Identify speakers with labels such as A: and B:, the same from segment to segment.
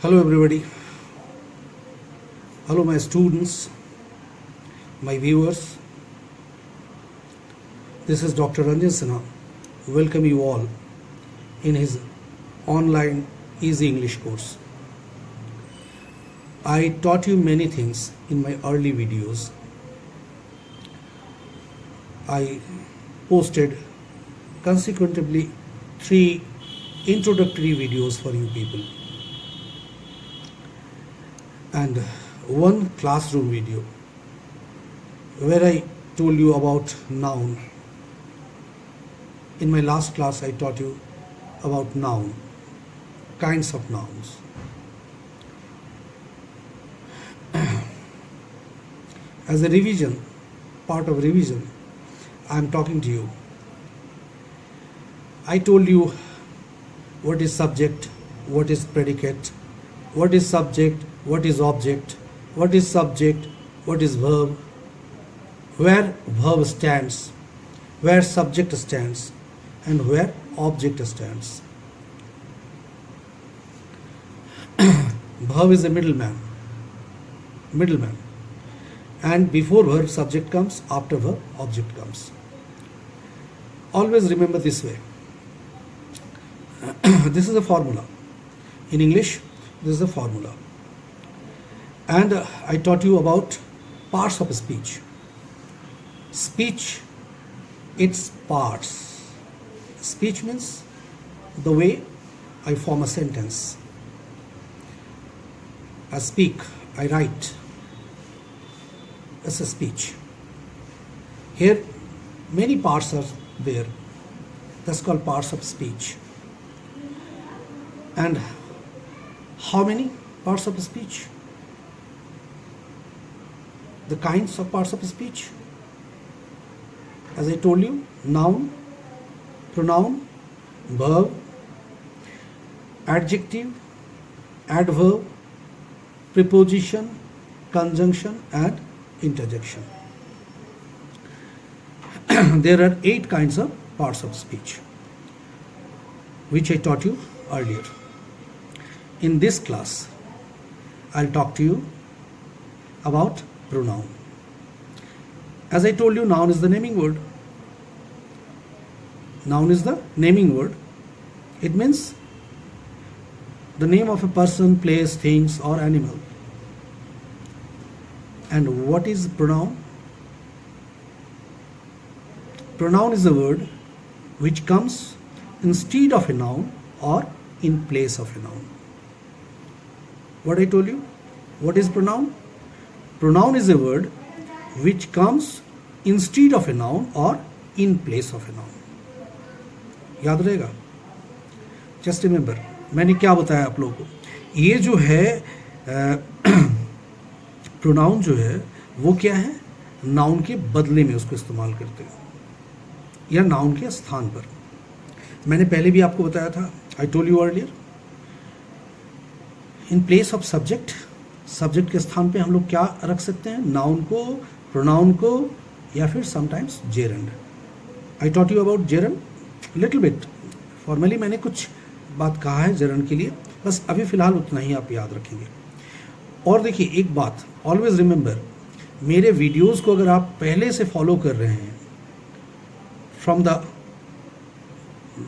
A: Hello everybody. Hello my students, my viewers. This is Dr. Ranjan Sinha. Welcome you all in his online Easy English course. I taught you many things in my early videos. I posted consecutively 3 introductory videos for you people and 1 classroom video where I told you about noun. In my last class I taught you about noun, kinds of nouns. As a revision, part of revision, I am talking to you. I told you what is subject, what is predicate, what is subject, what is object, what is subject, what is verb, where verb stands, where subject stands, and where object stands. Verb is a middleman. And before verb subject comes, after verb object comes. Always remember this way. This is a formula. In English, this is a formula. And I taught you about parts of speech. Speech, its parts. Speech means the way I form a sentence. I speak, I write. That's a speech. Here, many parts are there. That's called parts of speech. And how many parts of speech? The kinds of parts of speech. As I told you, noun, pronoun, verb, adjective, adverb, preposition, conjunction, and interjection. There are 8 kinds of parts of speech, which I taught you earlier. In this class, I'll talk to you about pronoun. As I told you, noun is the naming word. Noun is the naming word. It means the name of a person, place, things, or animal. And what is pronoun? Pronoun is a word which comes instead of a noun or in place of a noun. What I told you? What is pronoun? Pronoun is a word which comes instead of a noun or in place of a noun. याद रहेगा? Just remember, मैंने क्या बताया आप लोगों को? ये जो है प्रोनाउन जो है वो क्या है? नाउन के बदले में उसको इस्तेमाल करते हैं या नाउन के स्थान पर. मैंने पहले भी आपको बताया था. I told you earlier. In place of subject, subject के स्थान पे हम लोग क्या रख सकते हैं? नाउन को, प्रोनाउन को, या फिर sometimes gerund. I taught you about gerund little bit. Formally मैंने कुछ बात कहा है जेरंड के लिए, बस अभी फ़िलहाल उतना ही आप याद रखेंगे. और देखिए एक बात, ऑलवेज रिमेंबर, मेरे वीडियोस को अगर आप पहले से फॉलो कर रहे हैं from the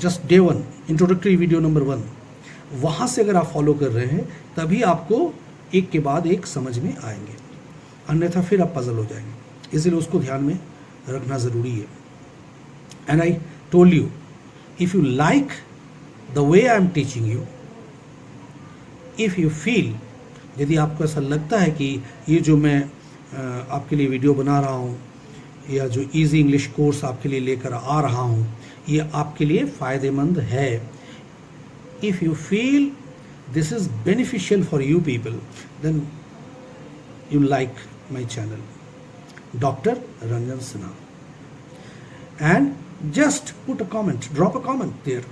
A: just day 1, introductory video number 1, वहाँ से अगर आप फॉलो कर रहे हैं तभी आपको एक के बाद एक समझ में आएंगे, अन्यथा फिर आप पजल हो जाएंगे. इसलिए उसको ध्यान में रखना ज़रूरी है. And I told you, if you like the way I am teaching you, if you feel, यदि आपको ऐसा लगता है कि ये जो मैं आपके लिए वीडियो बना रहा हूँ या जो इजी इंग्लिश कोर्स आपके लिए लेकर आ रहा हूँ ये आपके लिए फ़ायदेमंद है, if you feel this is beneficial for you people, then you like my channel, Dr. Ranjan Sinha, and just put a comment, drop a comment there,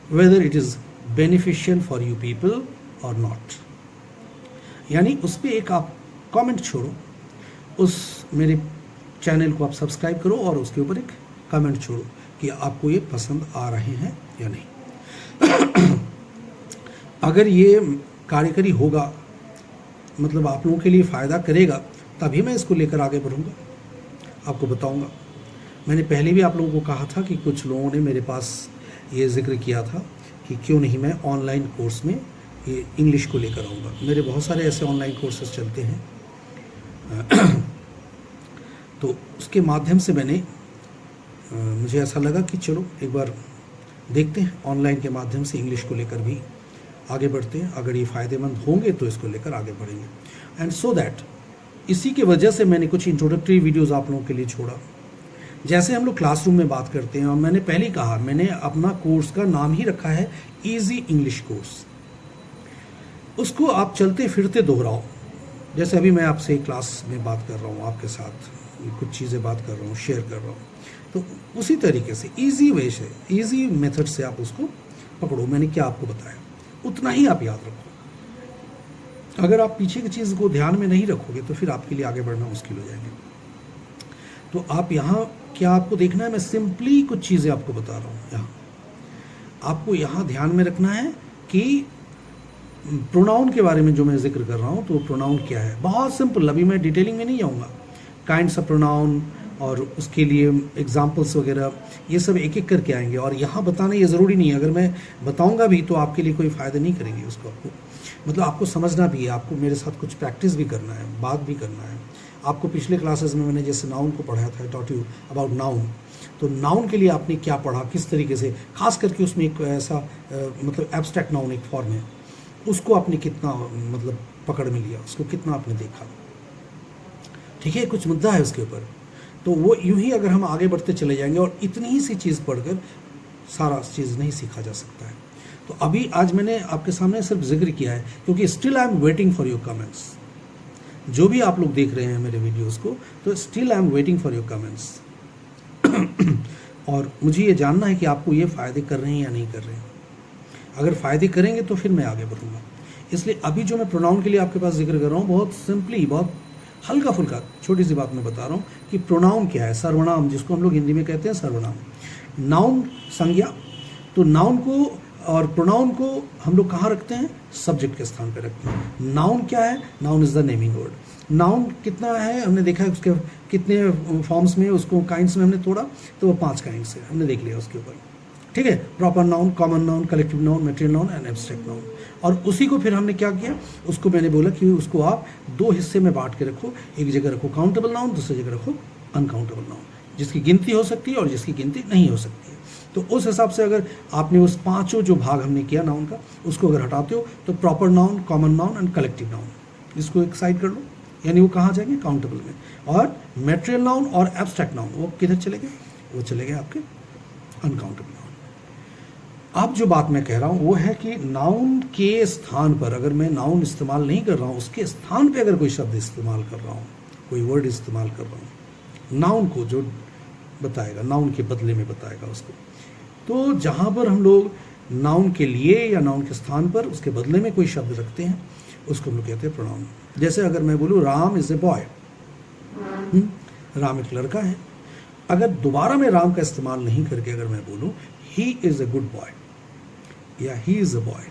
A: whether it is beneficial for you people or not. यानी उस पर एक आप comment छोड़ो, उस मेरे channel को आप सब्सक्राइब करो और उसके ऊपर एक कमेंट छोड़ो कि आपको ये पसंद आ रहे हैं या नहीं. अगर ये कार्यकारी होगा, मतलब आप लोगों के लिए फ़ायदा करेगा, तभी मैं इसको लेकर आगे बढ़ूँगा, आपको बताऊँगा। मैंने पहले भी आप लोगों को कहा था कि कुछ लोगों ने मेरे पास ये ज़िक्र किया था कि क्यों नहीं मैं ऑनलाइन कोर्स में ये इंग्लिश को लेकर आऊँगा। मेरे बहुत सारे ऐसे ऑनलाइन कोर्सेज चलते हैं तो उसके माध्यम से मुझे ऐसा लगा कि चलो एक बार देखते हैं, ऑनलाइन के माध्यम से इंग्लिश को लेकर भी आगे बढ़ते हैं। अगर ये फ़ायदेमंद होंगे तो इसको लेकर आगे बढ़ेंगे। एंड सो दैट इसी की वजह से मैंने कुछ इंट्रोडक्टरी वीडियोज़ आप लोगों के लिए छोड़ा। जैसे हम लोग क्लासरूम में बात करते हैं, और मैंने पहले ही कहा, मैंने अपना कोर्स का नाम ही रखा है ईजी इंग्लिश कोर्स। उसको आप चलते फिरते दोहराओ। जैसे अभी मैं आपसे क्लास में बात कर रहा हूँ, आपके साथ कुछ चीज़ें बात कर रहा हूँ, शेयर कर रहा हूँ, तो उसी तरीके से ईजी वे से, ईजी मेथड से आप उसको पकड़ो। मैंने क्या आपको बताया उतना ही आप याद रखो। अगर आप पीछे की चीज़ को ध्यान में नहीं रखोगे तो फिर आपके लिए आगे बढ़ना मुश्किल हो जाएंगे। तो आप यहाँ क्या आपको देखना है, मैं सिंपली कुछ चीज़ें आपको बता रहा हूँ। यहाँ आपको यहाँ ध्यान में रखना है कि प्रोनाउन के बारे में जो मैं जिक्र कर रहा हूँ, तो प्रोनाउन क्या है, बहुत सिंपल। अभी मैं डिटेलिंग में नहीं जाऊँगा। काइंड्स ऑफ प्रोनाउन और उसके लिए एग्जाम्पल्स वगैरह ये सब एक एक करके आएंगे, और यहाँ बताना ये ज़रूरी नहीं है। अगर मैं बताऊँगा भी तो आपके लिए कोई फ़ायदा नहीं करेंगे उसको। आपको मतलब आपको समझना भी है, आपको मेरे साथ कुछ प्रैक्टिस भी करना है, बात भी करना है। आपको पिछले क्लासेस में मैंने जैसे नाउन को पढ़ाया था, टॉट यू अबाउट नाउन। तो नाउन के लिए आपने क्या पढ़ा, किस तरीके से, खास करके उसमें एक ऐसा मतलब एब्स्ट्रैक्ट नाउन एक फॉर्म है, उसको आपने कितना मतलब पकड़ में लिया, उसको कितना आपने देखा। ठीक है, कुछ मुद्दा है उसके ऊपर। तो वो यूं ही अगर हम आगे बढ़ते चले जाएंगे, और इतनी ही सी चीज़ पढ़कर सारा चीज़ नहीं सीखा जा सकता है। तो अभी आज मैंने आपके सामने सिर्फ जिक्र किया है, क्योंकि still I am waiting for your comments. जो भी आप लोग देख रहे हैं मेरे वीडियोस को, तो still I am waiting for your comments. और मुझे ये जानना है कि आपको ये फ़ायदे कर रहे हैं या नहीं कर रहे हैं। अगर फ़ायदे करेंगे तो फिर मैं आगे बढ़ूँगा। इसलिए अभी जो मैं प्रोनाउन के लिए आपके पास जिक्र कर रहा हूँ, बहुत सिंपली, बहुत हल्का फुल्का छोटी सी बात मैं बता रहा हूँ कि प्रोनाउन क्या है। सर्वनाम, जिसको हम लोग हिंदी में कहते हैं सर्वनाम। नाउन संज्ञा, तो नाउन को और प्रोनाउन को हम लोग कहाँ रखते हैं, सब्जेक्ट के स्थान पर रखते हैं। नाउन क्या है, noun is the naming word. Noun कितना है हमने देखा है, उसके कितने फॉर्म्स में, उसको काइंड्स में हमने तोड़ा, तो वो 5 काइंड्स है, हमने देख लिया उसके ऊपर। ठीक है, proper noun, common noun, collective noun, material noun and abstract noun. और उसी को फिर हमने क्या किया, उसको मैंने बोला कि उसको आप 2 हिस्से में बांट के रखो। एक जगह रखो काउंटेबल नाउन, दूसरी जगह रखो अनकाउंटेबल नाउन, जिसकी गिनती हो सकती है और जिसकी गिनती नहीं हो सकती है। तो उस हिसाब से अगर आपने उस 5 जो भाग हमने किया नाउन का, उसको अगर हटाते हो तो proper noun, common noun and collective noun, इसको एक साइड कर लो, यानी वो कहाँ जाएंगे, काउंटेबल में। और मटेरियल नाउन और एब्स्ट्रैक्ट नाउन वो किधर चले गए, वो चले गए आपके अनकाउंटेबल नाउन। अब जो बात मैं कह रहा हूँ वो है कि नाउन के स्थान पर, अगर मैं नाउन इस्तेमाल नहीं कर रहा हूँ, उसके स्थान पे अगर कोई शब्द इस्तेमाल कर रहा हूँ, कोई वर्ड इस्तेमाल कर रहा हूँ, नाउन को जो बताएगा, नाउन के बदले में बताएगा उसको, तो जहाँ पर हम लोग नाउन के लिए या नाउन के स्थान पर उसके बदले में कोई शब्द रखते हैं, उसको हम लोग कहते हैं प्रोनाउन। जैसे अगर मैं बोलूँ Ram is a boy, Ram एक लड़का है, अगर दोबारा मैं राम का इस्तेमाल नहीं करके अगर मैं बोलूँ he is a good boy या ही इज़ अ बॉय,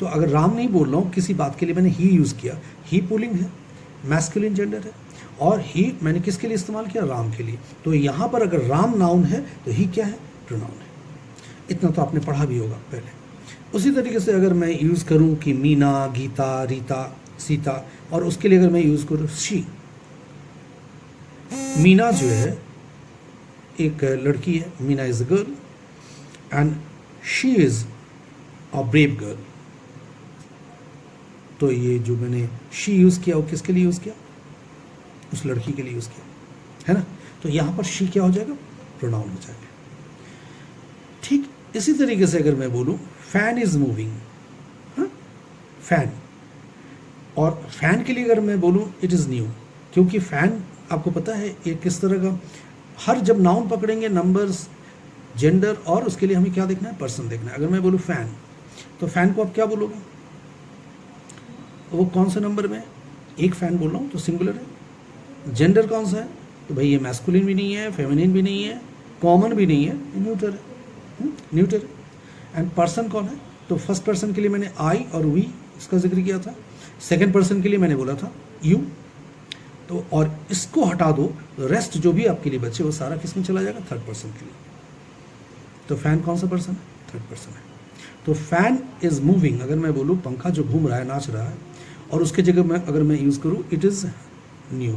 A: तो अगर राम नहीं बोल रहा हूँ, किसी बात के लिए मैंने ही यूज़ किया, ही पुलिंग है, मैस्कुलिन जेंडर है, और ही मैंने किसके लिए इस्तेमाल किया, राम के लिए। तो यहाँ पर अगर राम नाउन है तो ही क्या है, प्रोनाउन है। इतना तो आपने पढ़ा भी होगा पहले। उसी तरीके से अगर मैं यूज़ करूँ कि मीना, गीता, रीता, सीता, और उसके लिए अगर मैं यूज़ करूँ शी, मीना जो है एक लड़की है, Meena is a girl and she is a brave girl. तो ये जो मैंने शी यूज़ किया वो किसके लिए यूज़ किया, उस लड़की के लिए यूज़ किया, है ना। तो यहाँ पर शी क्या हो जाएगा, प्रोनाउन हो जाएगा। ठीक इसी तरीके से अगर मैं बोलूँ फैन इज़ मूविंग, हाँ फैन, और फैन के लिए अगर मैं बोलूँ इट इज़ न्यू, क्योंकि फैन आपको पता है ये किस तरह का, हर जब नाउन पकड़ेंगे नंबर्स, जेंडर, और उसके लिए हमें क्या देखना है, पर्सन देखना है। अगर मैं बोलूँ फ़ैन, तो फ़ैन को आप क्या बोलोगे, वो कौन से नंबर में, एक फ़ैन बोल रहा हूँ तो सिंगुलर है। जेंडर कौन सा है, तो भाई ये मैस्कुलिन भी नहीं है, फेमिनिन भी नहीं है, कॉमन भी नहीं है, न्यूटर है, न्यूटर है। एंड पर्सन कौन है, तो फर्स्ट पर्सन के लिए मैंने आई और वी इसका जिक्र किया था, सेकंड पर्सन के लिए मैंने बोला था यू। तो और इसको हटा दो, रेस्ट जो भी आपके लिए बचे वो सारा किस में चला जाएगा, थर्ड पर्सन के लिए। तो फैन कौन सा पर्सन है, थर्ड पर्सन है। तो फैन इज मूविंग, अगर मैं बोलूँ पंखा जो घूम रहा है, नाच रहा है, और उसके जगह में अगर मैं यूज़ करूँ इट इज़ न्यू,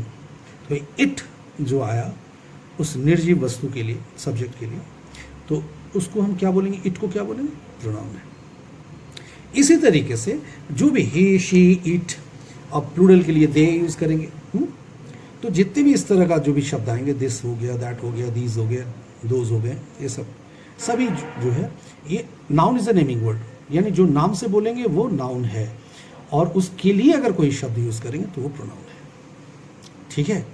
A: तो इट जो आया उस निर्जीव वस्तु के लिए, सब्जेक्ट के लिए, तो उसको हम क्या बोलेंगे, इट को क्या बोलेंगे, प्रोनाउन है। इसी तरीके से जो भी ही, शी, इट, अब प्लूरल के लिए दे यूज़ करेंगे। तो जितने भी इस तरह का जो भी शब्द आएंगे, दिस हो गया, दैट हो गया, दीज हो गया, दोज हो गए, ये सब सभी जो है ये noun is a naming word, यानी जो नाम से बोलेंगे वो नाउन है, और उसके लिए अगर कोई शब्द यूज़ करेंगे तो वो प्रोनाउन है। ठीक है,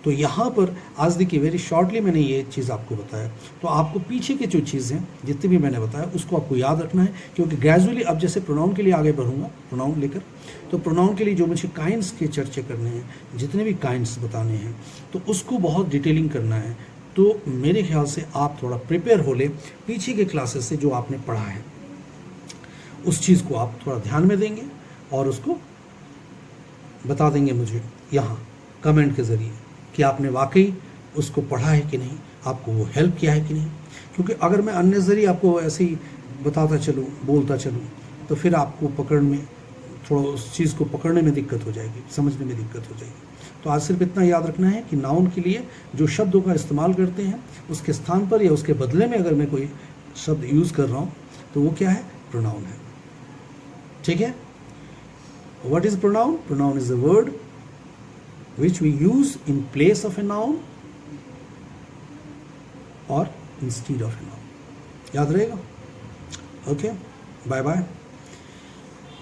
A: तो यहाँ पर आज देखिए वेरी शॉर्टली मैंने ये चीज़ आपको बताया। तो आपको पीछे की जो चीज़ें जितनी भी मैंने बताया उसको आपको याद रखना है, क्योंकि ग्रेजुअली अब जैसे प्रोनाउन के लिए आगे बढ़ूंगा, प्रोनाउन लेकर, तो प्रोनाउन के लिए जो मुझे काइंड्स के चर्चे करने हैं, जितने भी काइंड्स बताने हैं, तो उसको बहुत डिटेलिंग करना है। तो मेरे ख्याल से आप थोड़ा प्रिपेयर हो ले, पीछे के क्लासेस से जो आपने पढ़ा है उस चीज़ को आप थोड़ा ध्यान में देंगे और उसको बता देंगे मुझे यहाँ कमेंट के ज़रिए कि आपने वाकई उसको पढ़ा है कि नहीं, आपको वो हेल्प किया है कि नहीं। क्योंकि अगर मैं अननेसरी आपको ऐसे ही बताता चलूँ, बोलता चलूँ, तो फिर आपको पकड़ में थोड़ा उस चीज़ को पकड़ने में दिक्कत हो जाएगी, समझने में दिक्कत हो जाएगी। तो आज सिर्फ इतना याद रखना है कि नाउन के लिए जो शब्दों का इस्तेमाल करते हैं उसके स्थान पर या उसके बदले में अगर मैं कोई शब्द यूज़ कर रहा हूँ तो वो क्या है, प्रोनाउन है। ठीक है, what is pronoun? Pronoun is a word which we use in place of a noun or instead of a noun. याद रहेगा? Okay, bye bye.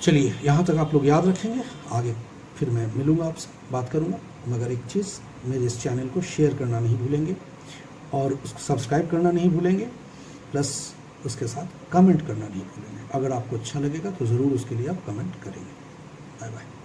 A: चलिए यहाँ तक आप लोग याद रखेंगे, आगे फिर मैं मिलूँगा आपसे, बात करूँगा। मगर एक चीज़, मेरे इस चैनल को शेयर करना नहीं भूलेंगे और उसको सब्सक्राइब करना नहीं भूलेंगे, प्लस उसके साथ कमेंट करना नहीं भूलेंगे। अगर आपको अच्छा लगेगा तो ज़रूर उसके लिए आप कमेंट करेंगे। Bye bye.